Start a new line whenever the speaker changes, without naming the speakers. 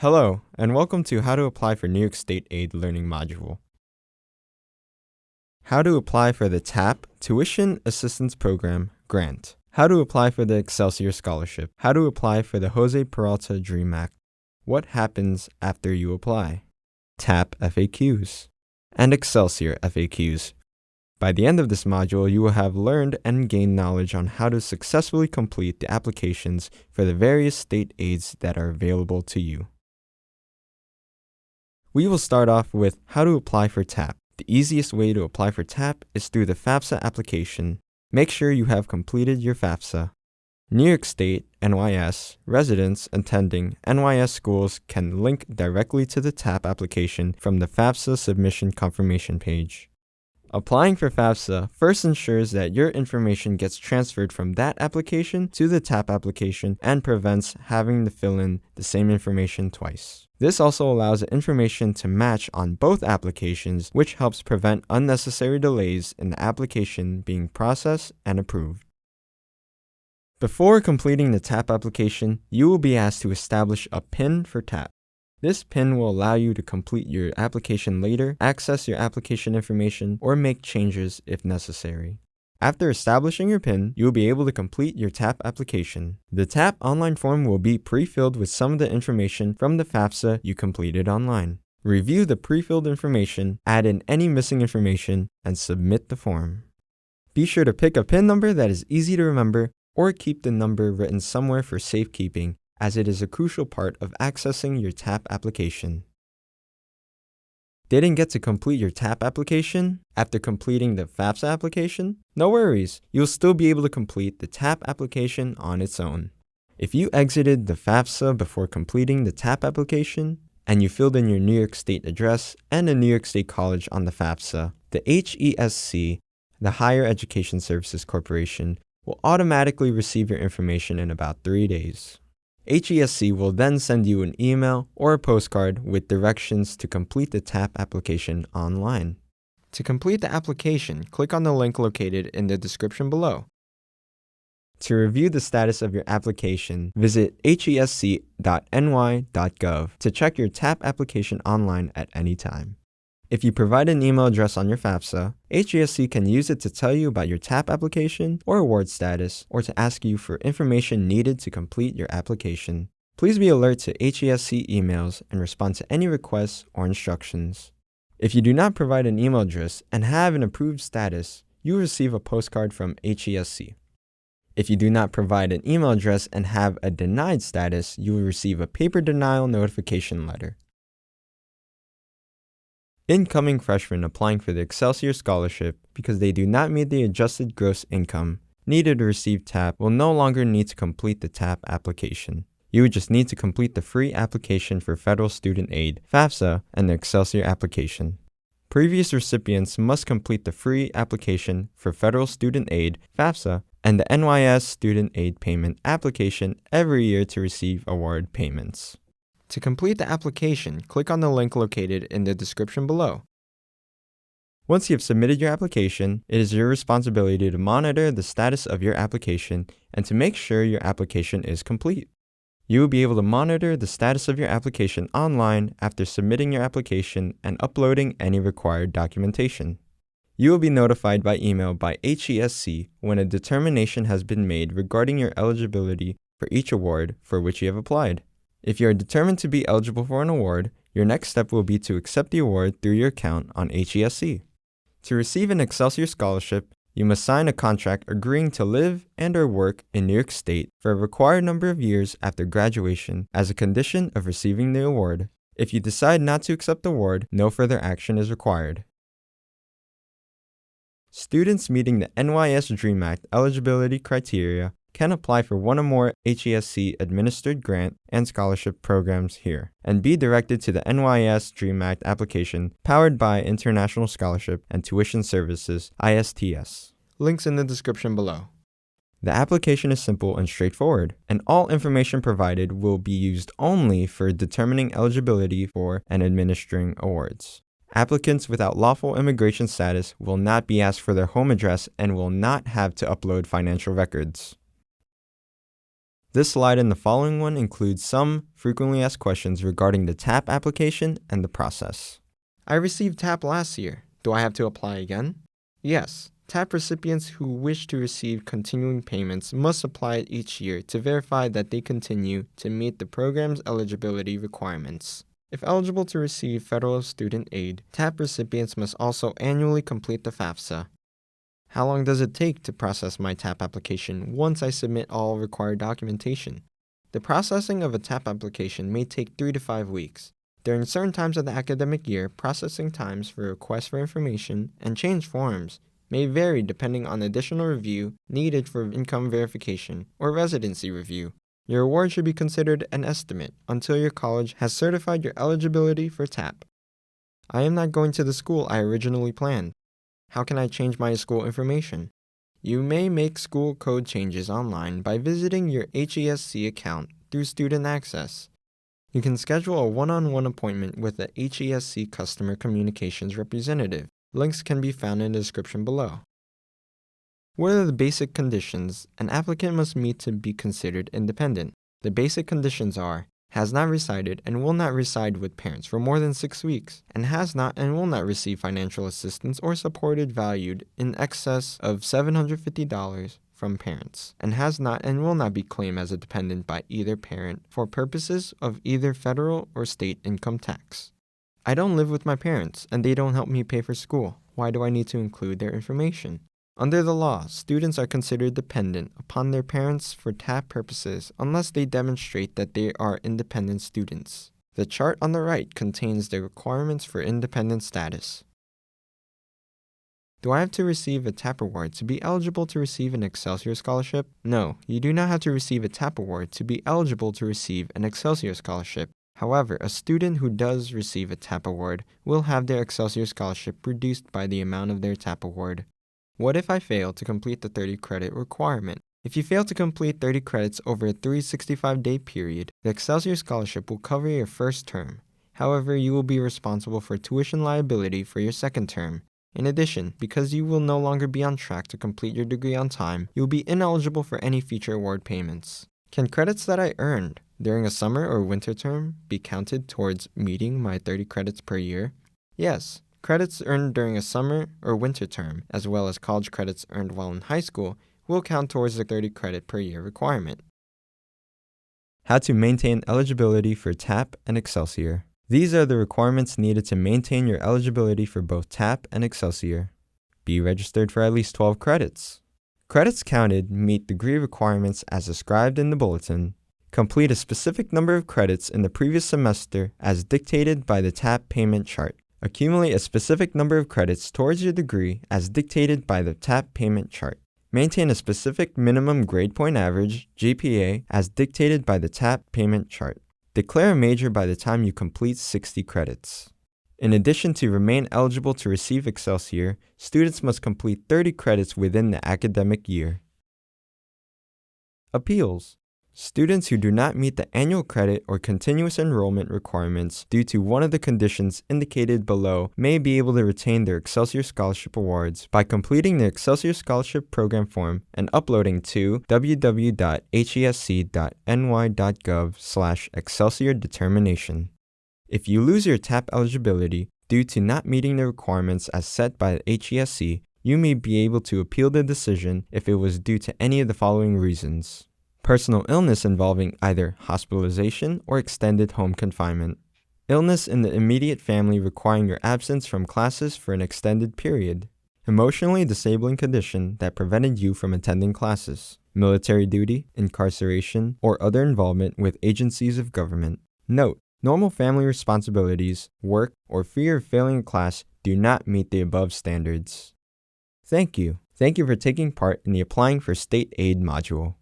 Hello, and welcome to How to Apply for New York State Aid Learning module. How to apply for the TAP Tuition Assistance Program grant. How to apply for the Excelsior Scholarship. How to apply for the Jose Peralta Dream Act. What happens after you apply? TAP FAQs and Excelsior FAQs. By the end of this module, you will have learned and gained knowledge on how to successfully complete the applications for the various state aids that are available to you. We will start off with how to apply for TAP. The easiest way to apply for TAP is through the FAFSA application. Make sure you have completed your FAFSA. New York State, NYS, residents attending NYS schools can link directly to the TAP application from the FAFSA submission confirmation page. Applying for FAFSA first ensures that your information gets transferred from that application to the TAP application and prevents having to fill in the same information twice. This also allows the information to match on both applications, which helps prevent unnecessary delays in the application being processed and approved. Before completing the TAP application, you will be asked to establish a PIN for TAP. This PIN will allow you to complete your application later, access your application information, or make changes if necessary. After establishing your PIN, you will be able to complete your TAP application. The TAP online form will be pre-filled with some of the information from the FAFSA you completed online. Review the pre-filled information, add in any missing information, and submit the form. Be sure to pick a PIN number that is easy to remember, or keep the number written somewhere for safekeeping, as it is a crucial part of accessing your TAP application. Didn't get to complete your TAP application after completing the FAFSA application? No worries, you'll still be able to complete the TAP application on its own. If you exited the FAFSA before completing the TAP application, and you filled in your New York State address and a New York State college on the FAFSA, the HESC, the Higher Education Services Corporation, will automatically receive your information in about 3 days. HESC will then send you an email or a postcard with directions to complete the TAP application online. To complete the application, click on the link located in the description below. To review the status of your application, visit hesc.ny.gov to check your TAP application online at any time. If you provide an email address on your FAFSA, HESC can use it to tell you about your TAP application or award status, or to ask you for information needed to complete your application. Please be alert to HESC emails and respond to any requests or instructions. If you do not provide an email address and have an approved status, you will receive a postcard from HESC. If you do not provide an email address and have a denied status, you will receive a paper denial notification letter. Incoming freshmen applying for the Excelsior Scholarship because they do not meet the adjusted gross income needed to receive TAP will no longer need to complete the TAP application. You would just need to complete the free application for Federal Student Aid, FAFSA, and the Excelsior application. Previous recipients must complete the free application for Federal Student Aid, FAFSA, and the NYS Student Aid Payment application every year to receive award payments. To complete the application, click on the link located in the description below. Once you have submitted your application, it is your responsibility to monitor the status of your application and to make sure your application is complete. You will be able to monitor the status of your application online after submitting your application and uploading any required documentation. You will be notified by email by HESC when a determination has been made regarding your eligibility for each award for which you have applied. If you are determined to be eligible for an award, your next step will be to accept the award through your account on HESC. To receive an Excelsior Scholarship, you must sign a contract agreeing to live and/or work in New York State for a required number of years after graduation as a condition of receiving the award. If you decide not to accept the award, no further action is required. Students meeting the NYS Dream Act eligibility criteria can apply for one or more HESC-administered grant and scholarship programs here, and be directed to the NYS Dream Act application powered by International Scholarship and Tuition Services, ISTS. Links in the description below. The application is simple and straightforward, and all information provided will be used only for determining eligibility for and administering awards. Applicants without lawful immigration status will not be asked for their home address and will not have to upload financial records. This slide and the following one includes some frequently asked questions regarding the TAP application and the process. I received TAP last year. Do I have to apply again? Yes. TAP recipients who wish to receive continuing payments must apply it each year to verify that they continue to meet the program's eligibility requirements. If eligible to receive federal student aid, TAP recipients must also annually complete the FAFSA. How long does it take to process my TAP application once I submit all required documentation? The processing of a TAP application may take 3 to 5 weeks. During certain times of the academic year, processing times for requests for information and change forms may vary depending on additional review needed for income verification or residency review. Your award should be considered an estimate until your college has certified your eligibility for TAP. I am not going to the school I originally planned. How can I change my school information? You may make school code changes online by visiting your HESC account through Student Access. You can schedule a one-on-one appointment with a HESC Customer Communications representative. Links can be found in the description below. What are the basic conditions an applicant must meet to be considered independent? The basic conditions are: has not resided and will not reside with parents for more than 6 weeks, and has not and will not receive financial assistance or supported valued in excess of $750 from parents, and has not and will not be claimed as a dependent by either parent for purposes of either federal or state income tax. I don't live with my parents, and they don't help me pay for school. Why do I need to include their information? Under the law, students are considered dependent upon their parents for TAP purposes unless they demonstrate that they are independent students. The chart on the right contains the requirements for independent status. Do I have to receive a TAP award to be eligible to receive an Excelsior Scholarship? No, you do not have to receive a TAP award to be eligible to receive an Excelsior Scholarship. However, a student who does receive a TAP award will have their Excelsior Scholarship reduced by the amount of their TAP award. What if I fail to complete the 30 credit requirement? If you fail to complete 30 credits over a 365-day period, the Excelsior Scholarship will cover your first term. However, you will be responsible for tuition liability for your second term. In addition, because you will no longer be on track to complete your degree on time, you will be ineligible for any future award payments. Can credits that I earned during a summer or winter term be counted towards meeting my 30 credits per year? Yes. Credits earned during a summer or winter term, as well as college credits earned while in high school, will count towards the 30 credit per year requirement. How to maintain eligibility for TAP and Excelsior. These are the requirements needed to maintain your eligibility for both TAP and Excelsior. Be registered for at least 12 credits. Credits counted meet degree requirements as described in the bulletin. Complete a specific number of credits in the previous semester as dictated by the TAP payment chart. Accumulate a specific number of credits towards your degree as dictated by the TAP payment chart. Maintain a specific minimum grade point average, GPA, as dictated by the TAP payment chart. Declare a major by the time you complete 60 credits. In addition to remain eligible to receive Excelsior, students must complete 30 credits within the academic year. Appeals. Students who do not meet the annual credit or continuous enrollment requirements due to one of the conditions indicated below may be able to retain their Excelsior Scholarship awards by completing the Excelsior Scholarship Program form and uploading to www.hesc.ny.gov/Excelsior Determination. If you lose your TAP eligibility due to not meeting the requirements as set by the HESC, you may be able to appeal the decision if it was due to any of the following reasons: personal illness involving either hospitalization or extended home confinement, illness in the immediate family requiring your absence from classes for an extended period, emotionally disabling condition that prevented you from attending classes, military duty, incarceration, or other involvement with agencies of government. Note: normal family responsibilities, work, or fear of failing a class do not meet the above standards. Thank you. Thank you for taking part in the Applying for State Aid module.